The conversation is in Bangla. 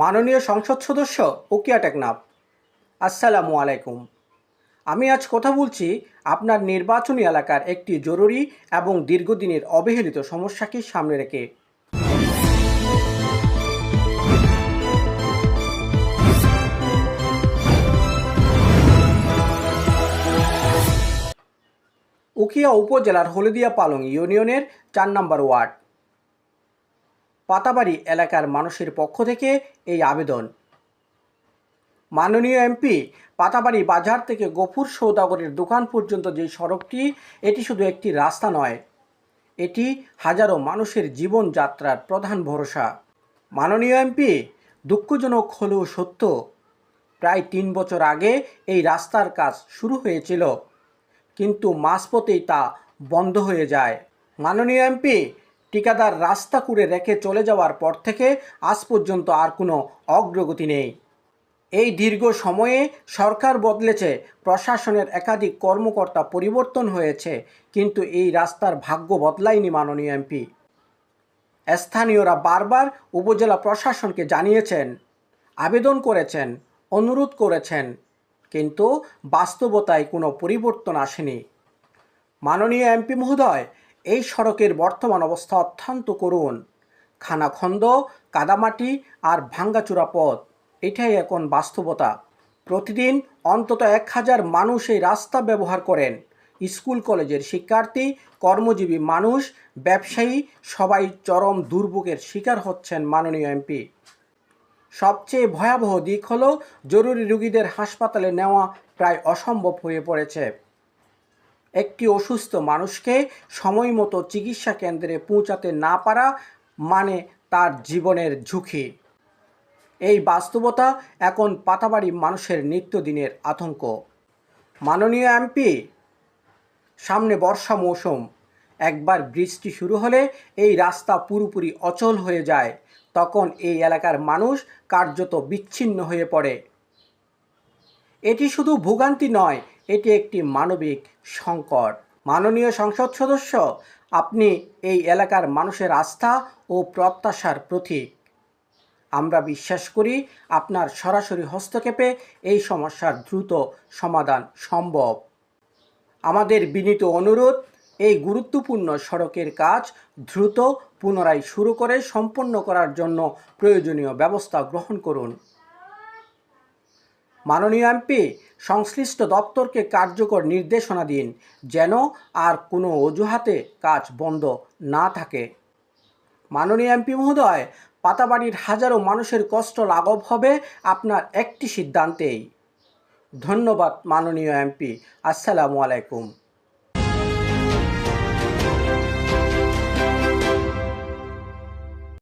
মাননীয় সংসদ সদস্য উকিয়া টেকনাফ, আসসালামু আলাইকুম। আমি আজ কথা বলছি আপনার নির্বাচনী এলাকার একটি জরুরি এবং দীর্ঘদিনের অবহেলিত সমস্যাকে সামনে রেখে। উকিয়া উপজেলার হলদিয়া পালং ইউনিয়নের ৪ নম্বর ওয়ার্ড পাতাবাড়ি এলাকার মানুষের পক্ষ থেকে এই আবেদন। মাননীয় এমপি, পাতাবাড়ি বাজার থেকে গফুর সৌদাগরের দোকান পর্যন্ত যে সড়কটি, এটি শুধু একটি রাস্তা নয়, এটি হাজারো মানুষের জীবনযাত্রার প্রধান ভরসা। মাননীয় এমপি, দুঃখজনক হলেও সত্য, প্রায় ৩ বছর আগে এই রাস্তার কাজ শুরু হয়েছিল, কিন্তু মাঝপথেই তা বন্ধ হয়ে যায়। মাননীয় এমপি, ঠিকাদার রাস্তা করে রেখে চলে যাওয়ার পর থেকে আজ পর্যন্ত আর কোনো অগ্রগতি নেই। এই দীর্ঘ সময়ে সরকার বদলেছে, প্রশাসনের একাধিক কর্মকর্তা পরিবর্তন হয়েছে, কিন্তু এই রাস্তার ভাগ্য বদলায়নি। মাননীয় এমপি, স্থানীয়রা বারবার উপজেলা প্রশাসনকে জানিয়েছেন, আবেদন করেছেন, অনুরোধ করেছেন, কিন্তু বাস্তবতায় কোনো পরিবর্তন আসেনি। মাননীয় এমপি মহোদয়, এই সড়কের বর্তমান অবস্থা অত্যন্ত করুণ। খানাখন্দ, কাদামাটি আর ভাঙ্গাচুরা পথ, এটাই এখন বাস্তবতা। প্রতিদিন অন্তত ১,০০০ মানুষ এই রাস্তা ব্যবহার করেন। স্কুল কলেজের শিক্ষার্থী, কর্মজীবী মানুষ, ব্যবসায়ী, সবাই চরম দুর্ভোগের শিকার হচ্ছেন। মাননীয় এমপি, সবচেয়ে ভয়াবহ দিক হলো জরুরি রোগীদের হাসপাতালে নেওয়া প্রায় অসম্ভব হয়ে পড়েছে। একটি অসুস্থ মানুষকে সময় মতো চিকিৎসা কেন্দ্রে পৌঁছাতে না পারা মানে তার জীবনের ঝুঁকি। এই বাস্তবতা এখন পাতাবাড়ি মানুষের নিত্যদিনের আতঙ্ক। মাননীয় এমপি, সামনে বর্ষা মৌসুম, একবার বৃষ্টি শুরু হলে এই রাস্তা পুরোপুরি অচল হয়ে যায়। তখন এই এলাকার মানুষ কার্যত বিচ্ছিন্ন হয়ে পড়ে। এটি শুধু ভোগান্তি নয়, এটি একটি মানবিক সংকট। মাননীয় সংসদ সদস্য, আপনি এই এলাকার মানুষের আস্থা ও প্রত্যাশার প্রতীক। আমরা বিশ্বাস করি আপনার সরাসরি হস্তক্ষেপে এই সমস্যার দ্রুত সমাধান সম্ভব। আমাদের বিনীত অনুরোধ, এই গুরুত্বপূর্ণ সড়কের কাজ দ্রুত পুনরায় শুরু করে সম্পন্ন করার জন্য প্রয়োজনীয় ব্যবস্থা গ্রহণ করুন। মাননীয় এমপি, সংশ্লিষ্ট দপ্তরকে কার্যকর নির্দেশনা দিন, যেন আর কোনো অজুহাতে কাজ বন্ধ না থাকে। মাননীয় এমপি মহোদয়, পাতাবাড়ির হাজারো মানুষের কষ্ট লাঘব হবে আপনার একটি সিদ্ধান্তেই। ধন্যবাদ মাননীয় এমপি। আসসালামু আলাইকুম।